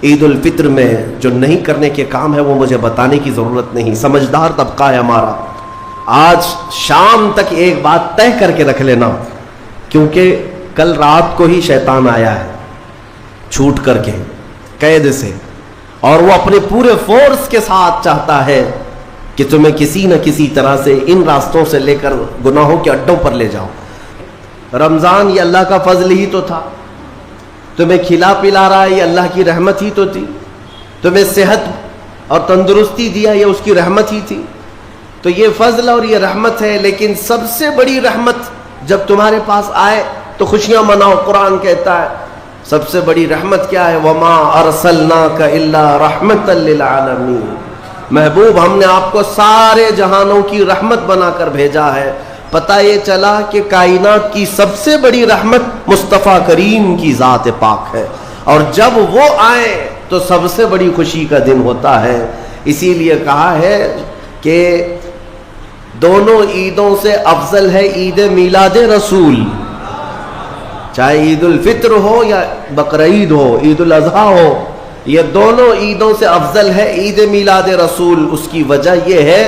عید الفطر میں جو نہیں کرنے کے کام ہے وہ مجھے بتانے کی ضرورت نہیں، سمجھدار طبقہ ہے ہمارا۔ آج شام تک ایک بات طے کر کے رکھ لینا، کیونکہ کل رات کو ہی شیطان آیا ہے چھوٹ کر کے قید سے، اور وہ اپنے پورے فورس کے ساتھ چاہتا ہے کہ تمہیں کسی نہ کسی طرح سے ان راستوں سے لے کر گناہوں کے اڈوں پر لے جاؤ۔ رمضان یہ اللہ کا فضل ہی تو تھا، تمہیں کھلا پلا رہا ہے یہ اللہ کی رحمت ہی تو تھی، تمہیں صحت اور تندرستی دیا یہ اس کی رحمت ہی تھی، تو یہ فضل اور یہ رحمت ہے۔ لیکن سب سے بڑی رحمت جب تمہارے پاس آئے تو خوشیاں مناؤ۔ قرآن کہتا ہے سب سے بڑی رحمت کیا ہے؟ وَمَا أَرْسَلْنَاكَ إِلَّا رَحْمَةً لِّلْعَالَمِينَ، محبوب ہم نے آپ کو سارے جہانوں کی رحمت بنا کر بھیجا ہے۔ پتہ یہ چلا کہ کائنات کی سب سے بڑی رحمت مصطفیٰ کریم کی ذات پاک ہے، اور جب وہ آئے تو سب سے بڑی خوشی کا دن ہوتا ہے۔ اسی لیے کہا ہے کہ دونوں عیدوں سے افضل ہے عید میلاد رسول، چاہے عید الفطر ہو یا بقرعید ہو، عید الاضحیٰ ہو، یہ دونوں عیدوں سے افضل ہے عید میلاد رسول۔ اس کی وجہ یہ ہے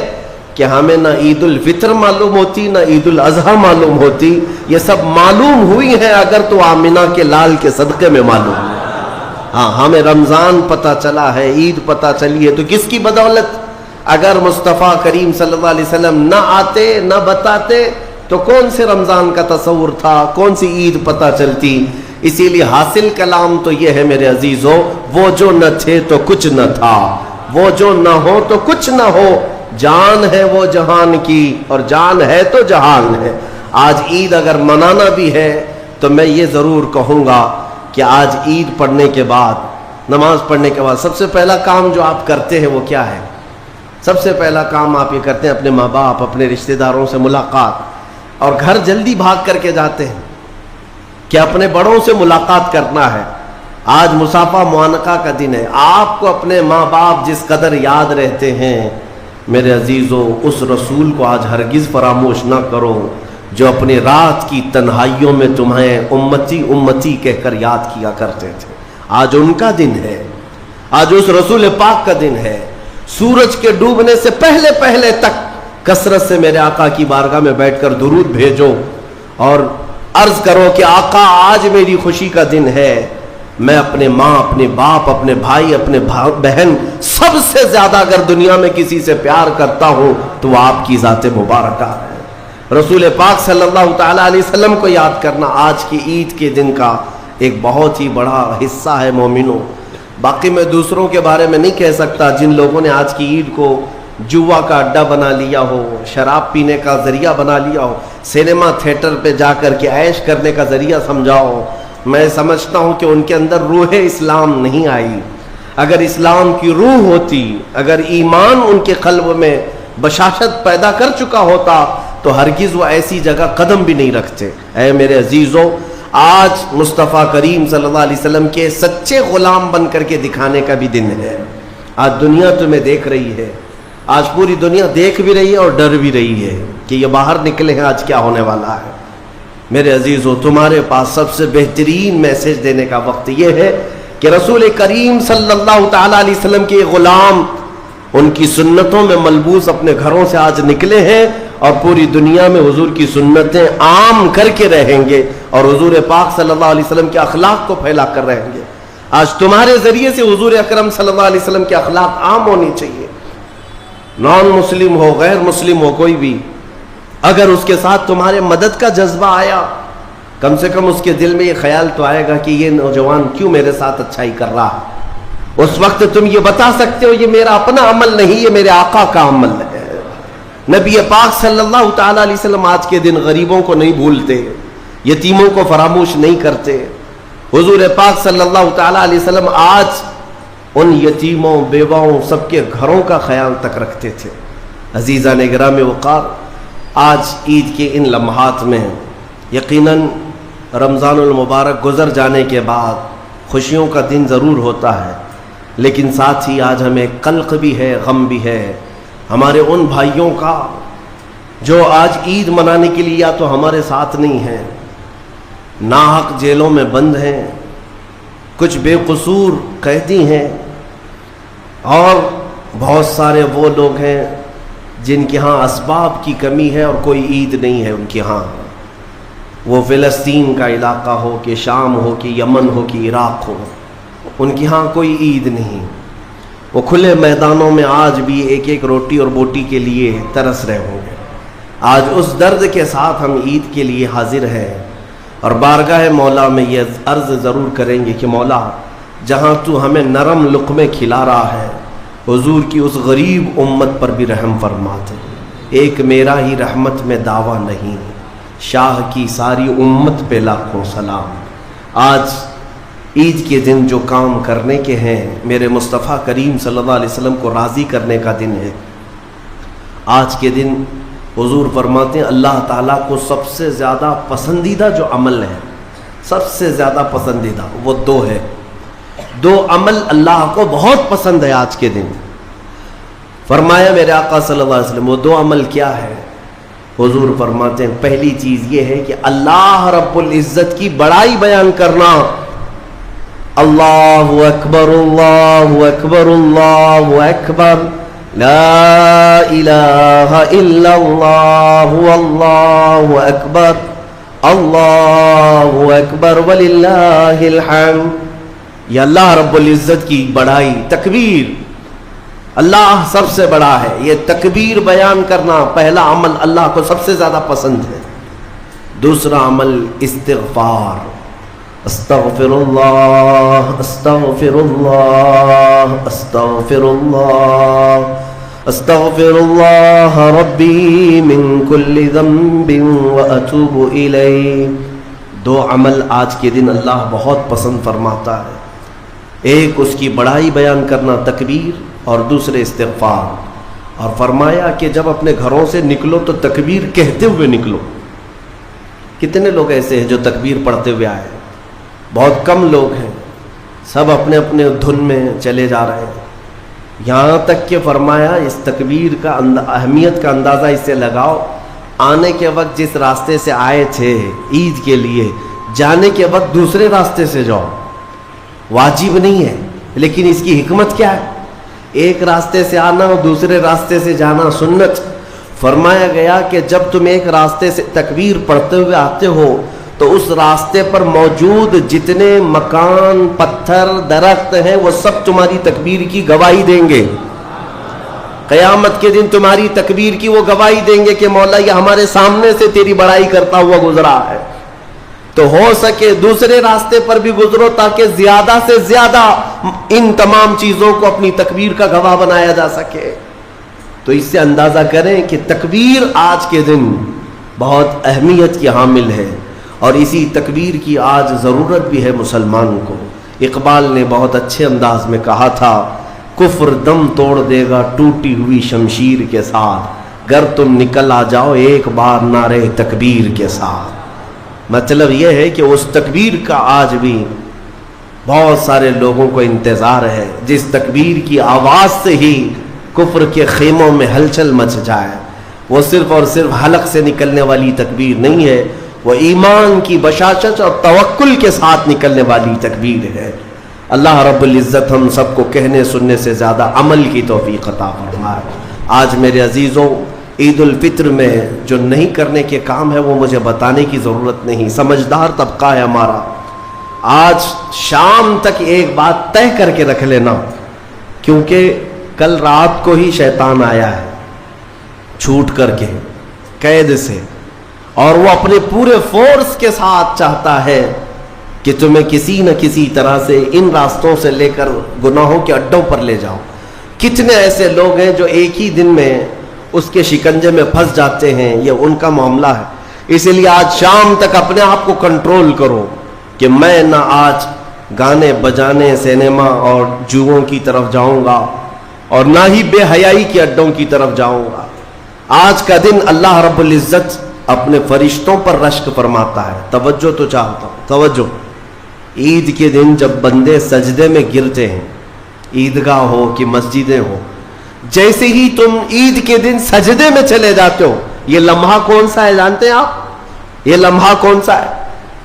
کہ ہمیں نہ عید الفطر معلوم ہوتی نہ عید الاضحیٰ معلوم ہوتی، یہ سب معلوم ہوئی ہیں اگر تو آمنہ کے لال کے صدقے میں معلوم ہے۔ ہاں ہمیں رمضان پتہ چلا ہے، عید پتہ چلی ہے، تو کس کی بدولت؟ اگر مصطفیٰ کریم صلی اللہ علیہ وسلم نہ آتے نہ بتاتے تو کون سے رمضان کا تصور تھا، کون سی عید پتہ چلتی؟ اسی لیے حاصل کلام تو یہ ہے میرے عزیزو، وہ جو نہ تھے تو کچھ نہ تھا، وہ جو نہ ہو تو کچھ نہ ہو، جان ہے وہ جہان کی اور جان ہے تو جہان ہے۔ آج عید اگر منانا بھی ہے تو میں یہ ضرور کہوں گا کہ آج عید پڑھنے کے بعد، نماز پڑھنے کے بعد سب سے پہلا کام جو آپ کرتے ہیں وہ کیا ہے؟ سب سے پہلا کام آپ یہ کرتے ہیں اپنے ماں باپ، اپنے رشتہ داروں سے ملاقات، اور گھر جلدی بھاگ کر کے جاتے ہیں کہ اپنے بڑوں سے ملاقات کرنا ہے۔ آج مصافحہ معانقہ کا دن ہے، آپ کو اپنے ماں باپ جس قدر یاد رہتے ہیں میرے عزیزو، اس رسول کو آج ہرگز فراموش نہ کرو جو اپنی رات کی تنہائیوں میں تمہیں امتی امتی کہہ کر یاد کیا کرتے تھے۔ آج ان کا دن ہے، آج اس رسول پاک کا دن ہے۔ سورج کے ڈوبنے سے پہلے پہلے تک کثرت سے میرے آقا کی بارگاہ میں بیٹھ کر درود بھیجو اور عرض کرو کہ آقا آج میری خوشی کا دن ہے، میں اپنے ماں، اپنے باپ، اپنے بھائی، اپنے بہن، سب سے زیادہ اگر دنیا میں کسی سے پیار کرتا ہوں تو وہ آپ کی ذات مبارکہ ہے۔ رسول پاک صلی اللہ تعالیٰ علیہ وسلم کو یاد کرنا آج کی عید کے دن کا ایک بہت ہی بڑا حصہ ہے مومنوں۔ باقی میں دوسروں کے بارے میں نہیں کہہ سکتا، جن لوگوں نے آج کی عید کو جوا کا اڈا بنا لیا ہو، شراب پینے کا ذریعہ بنا لیا ہو، سینما تھیٹر پہ جا کر کے عیش کرنے کا ذریعہ سمجھا ہو، میں سمجھتا ہوں کہ ان کے اندر روح اسلام نہیں آئی۔ اگر اسلام کی روح ہوتی، اگر ایمان ان کے قلب میں بشاشت پیدا کر چکا ہوتا تو ہرگز وہ ایسی جگہ قدم بھی نہیں رکھتے۔ اے میرے عزیزو، آج مصطفیٰ کریم صلی اللہ علیہ وسلم کے سچے غلام بن کر کے دکھانے کا بھی دن ہے۔ آج دنیا تمہیں دیکھ رہی ہے، آج پوری دنیا دیکھ بھی رہی ہے اور ڈر بھی رہی ہے کہ یہ باہر نکلے ہیں آج کیا ہونے والا ہے۔ میرے عزیزو، تمہارے پاس سب سے بہترین میسج دینے کا وقت یہ ہے کہ رسول کریم صلی اللہ تعالیٰ علیہ وسلم کے غلام ان کی سنتوں میں ملبوس اپنے گھروں سے آج نکلے ہیں اور پوری دنیا میں حضور کی سنتیں عام کر کے رہیں گے اور حضور پاک صلی اللہ علیہ وسلم کے اخلاق کو پھیلا کر رہیں گے۔ آج تمہارے ذریعے سے حضور اکرم صلی اللہ علیہ وسلم کے اخلاق عام ہونی چاہیے۔ نان مسلم ہو، غیر مسلم ہو، کوئی بھی اگر اس کے ساتھ تمہارے مدد کا جذبہ آیا، کم سے کم اس کے دل میں یہ خیال تو آئے گا کہ یہ نوجوان کیوں میرے ساتھ اچھائی کر رہا ہے۔ اس وقت تم یہ بتا سکتے ہو یہ میرا اپنا عمل نہیں، یہ میرے آقا کا عمل ہے۔ نبی پاک صلی اللہ تعالیٰ علیہ وسلم آج کے دن غریبوں کو نہیں بھولتے، یتیموں کو فراموش نہیں کرتے۔ حضور پاک صلی اللہ تعالیٰ علیہ وسلم آج ان یتیموں، بیواؤں، سب کے گھروں کا خیال تک رکھتے تھے۔ عزیزان گرامی وقار، آج عید کے ان لمحات میں یقیناً رمضان المبارک گزر جانے کے بعد خوشیوں کا دن ضرور ہوتا ہے، لیکن ساتھ ہی آج ہمیں قلق بھی ہے، غم بھی ہے ہمارے ان بھائیوں کا جو آج عید منانے کے لیے یا تو ہمارے ساتھ نہیں ہیں، ناحق جیلوں میں بند ہیں، کچھ بے قصور قیدی ہیں، اور بہت سارے وہ لوگ ہیں جن کے ہاں اسباب کی کمی ہے اور کوئی عید نہیں ہے ان کے ہاں۔ وہ فلسطین کا علاقہ ہو کہ شام ہو کہ یمن ہو کہ عراق ہو، ان کے ہاں کوئی عید نہیں۔ وہ کھلے میدانوں میں آج بھی ایک ایک روٹی اور بوٹی کے لیے ترس رہے ہوں گے۔ آج اس درد کے ساتھ ہم عید کے لیے حاضر ہیں اور بارگاہ مولا میں یہ عرض ضرور کریں گے کہ مولا، جہاں تو ہمیں نرم لقمے کھلا رہا ہے، حضور کی اس غریب امت پر بھی رحم فرما دے۔ ایک میرا ہی رحمت میں دعویٰ نہیں، شاہ کی ساری امت پہ لاکھوں سلام۔ آج عید کے دن جو کام کرنے کے ہیں، میرے مصطفیٰ کریم صلی اللہ علیہ وسلم کو راضی کرنے کا دن ہے۔ آج کے دن حضور فرماتے ہیں اللہ تعالیٰ کو سب سے زیادہ پسندیدہ جو عمل ہے، سب سے زیادہ پسندیدہ وہ دو ہے۔ دو عمل اللہ کو بہت پسند ہے آج کے دن۔ فرمایا میرے آقا صلی اللہ علیہ وسلم، وہ دو عمل کیا ہے؟ حضور فرماتے ہیں پہلی چیز یہ ہے کہ اللہ رب العزت کی بڑائی بیان کرنا۔ اللہ اکبر اللہ اکبر اللہ اکبر، لا الہ الا اللہ اللہ اکبر اللہ اکبر وللہ الحمد۔ یہ اللہ رب العزت کی بڑائی، تکبیر، اللہ سب سے بڑا ہے، یہ تکبیر بیان کرنا پہلا عمل اللہ کو سب سے زیادہ پسند ہے۔ دوسرا عمل استغفار، استغفر اللہ استغفر اللہ استغفر اللہ استغفر اللہ ربی من کل ذنب واتوب الیہ۔ دو عمل آج کے دن اللہ بہت پسند فرماتا ہے، ایک اس کی بڑائی بیان کرنا تکبیر، اور دوسرے استغفار۔ اور فرمایا کہ جب اپنے گھروں سے نکلو تو تکبیر کہتے ہوئے نکلو۔ کتنے لوگ ایسے ہیں جو تکبیر پڑھتے ہوئے آئے؟ بہت کم لوگ ہیں، سب اپنے اپنے دھن میں چلے جا رہے ہیں۔ یہاں تک کہ فرمایا اس تکبیر کا اہمیت کا اندازہ اس سے لگاؤ، آنے کے وقت جس راستے سے آئے تھے عید کے لیے، جانے کے وقت دوسرے راستے سے جاؤ۔ واجب نہیں ہے، لیکن اس کی حکمت کیا ہے؟ ایک راستے سے آنا اور دوسرے راستے سے جانا سنت۔ فرمایا گیا کہ جب تم ایک راستے سے تکبیر پڑھتے ہوئے آتے ہو تو اس راستے پر موجود جتنے مکان، پتھر، درخت ہیں وہ سب تمہاری تکبیر کی گواہی دیں گے۔ قیامت کے دن تمہاری تکبیر کی وہ گواہی دیں گے کہ مولا یہ ہمارے سامنے سے تیری بڑائی کرتا ہوا گزرا ہے۔ تو ہو سکے دوسرے راستے پر بھی گزرو تاکہ زیادہ سے زیادہ ان تمام چیزوں کو اپنی تکبیر کا گواہ بنایا جا سکے۔ تو اس سے اندازہ کریں کہ تکبیر آج کے دن بہت اہمیت کی حامل ہے، اور اسی تکبیر کی آج ضرورت بھی ہے مسلمان کو۔ اقبال نے بہت اچھے انداز میں کہا تھا، کفر دم توڑ دے گا ٹوٹی ہوئی شمشیر کے ساتھ، گر تم نکل آ جاؤ ایک بار نعرے تکبیر کے ساتھ۔ مطلب یہ ہے کہ اس تکبیر کا آج بھی بہت سارے لوگوں کو انتظار ہے، جس تکبیر کی آواز سے ہی کفر کے خیموں میں ہلچل مچ جائے۔ وہ صرف اور صرف حلق سے نکلنے والی تکبیر نہیں ہے، وہ ایمان کی بشاشت اور توکل کے ساتھ نکلنے والی تکبیر ہے۔ اللہ رب العزت ہم سب کو کہنے سننے سے زیادہ عمل کی توفیق عطا فرمائے۔ آج میرے عزیزوں، عید الفطر میں جو نہیں کرنے کے کام ہے وہ مجھے بتانے کی ضرورت نہیں، سمجھدار طبقہ ہے ہمارا۔ آج شام تک ایک بات طے کر کے رکھ لینا، کیونکہ کل رات کو ہی شیطان آیا ہے چھوٹ کر کے قید سے، اور وہ اپنے پورے فورس کے ساتھ چاہتا ہے کہ تمہیں کسی نہ کسی طرح سے ان راستوں سے لے کر گناہوں کے اڈوں پر لے جاؤ۔ کتنے ایسے لوگ ہیں جو ایک ہی دن میں اس کے شکنجے میں پھنس جاتے ہیں، یہ ان کا معاملہ ہے۔ اسی لیے آج شام تک اپنے آپ کو کنٹرول کرو کہ میں نہ آج گانے بجانے، سینما اور جوؤں کی طرف جاؤں گا، اور نہ ہی بے حیائی کے اڈوں کی طرف جاؤں گا۔ آج کا دن اللہ رب العزت اپنے فرشتوں پر رشک فرماتا ہے۔ توجہ تو چاہتا ہوں، توجہ۔ عید کے دن جب بندے سجدے میں گرتے ہیں، عیدگاہ ہو کہ مسجدیں ہو، جیسے ہی تم عید کے دن سجدے میں چلے جاتے ہو، یہ لمحہ کون سا ہے جانتے ہیں آپ؟ یہ لمحہ کون سا ہے؟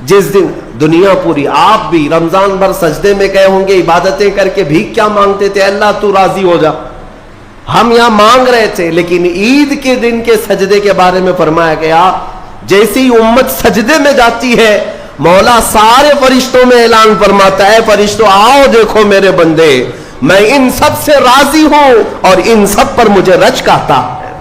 جس دن دنیا پوری. آپ بھی رمضان بھر سجدے میں گئے ہوں گے, عبادتیں کر کے بھیک کیا مانگتے تھے؟ اللہ تو راضی ہو جا. ہم یہاں مانگ رہے تھے, لیکن عید کے دن کے سجدے کے بارے میں فرمایا گیا جیسی امت سجدے میں جاتی ہے, مولا سارے فرشتوں میں اعلان فرماتا ہے, فرشتوں آؤ دیکھو میرے بندے, میں ان سب سے راضی ہوں اور ان سب پر مجھے رجک آتا ہے.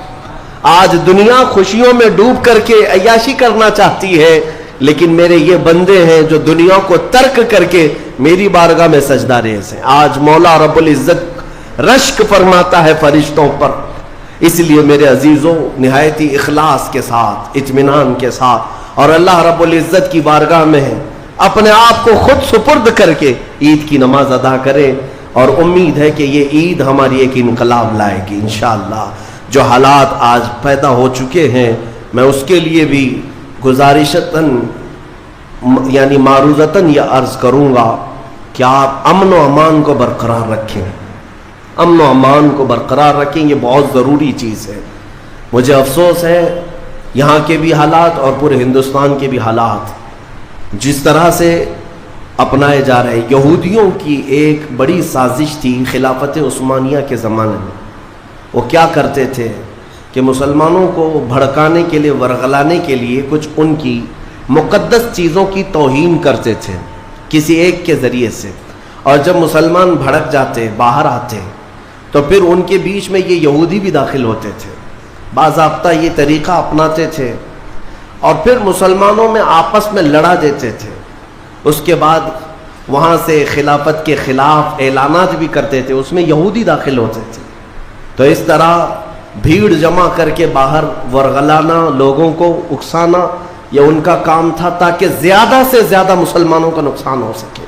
آج دنیا خوشیوں میں ڈوب کر کے عیاشی کرنا چاہتی ہے, لیکن میرے یہ بندے ہیں جو دنیا کو ترک کر کے میری بارگاہ میں سجدہ ریز ہیں. آج مولا رب العزت رشک فرماتا ہے فرشتوں پر. اس لیے میرے عزیزوں, نہایت ہی اخلاص کے ساتھ, اطمینان کے ساتھ اور اللہ رب العزت کی بارگاہ میں اپنے آپ کو خود سپرد کر کے عید کی نماز ادا کریں, اور امید ہے کہ یہ عید ہماری ایک انقلاب لائے گی انشاءاللہ. جو حالات آج پیدا ہو چکے ہیں, میں اس کے لیے بھی گزارشتاً یعنی معروضتاً یہ عرض کروں گا کہ آپ امن و امان کو برقرار رکھیں, امن و امان کو برقرار رکھیں. یہ بہت ضروری چیز ہے. مجھے افسوس ہے یہاں کے بھی حالات اور پورے ہندوستان کے بھی حالات جس طرح سے اپنائے جا رہے. یہودیوں کی ایک بڑی سازش تھی خلافت عثمانیہ کے زمانے میں. وہ کیا کرتے تھے کہ مسلمانوں کو بھڑکانے کے لیے, ورغلانے کے لیے کچھ ان کی مقدس چیزوں کی توہین کرتے تھے کسی ایک کے ذریعے سے, اور جب مسلمان بھڑک جاتے, باہر آتے, تو پھر ان کے بیچ میں یہ یہودی بھی داخل ہوتے تھے, باضابطہ یہ طریقہ اپناتے تھے, اور پھر مسلمانوں میں آپس میں لڑا دیتے تھے. اس کے بعد وہاں سے خلافت کے خلاف اعلانات بھی کرتے تھے, اس میں یہودی داخل ہوتے تھے. تو اس طرح بھیڑ جمع کر کے باہر ورغلانا, لوگوں کو اکسانا, یہ ان کا کام تھا تاکہ زیادہ سے زیادہ مسلمانوں کا نقصان ہو سکے.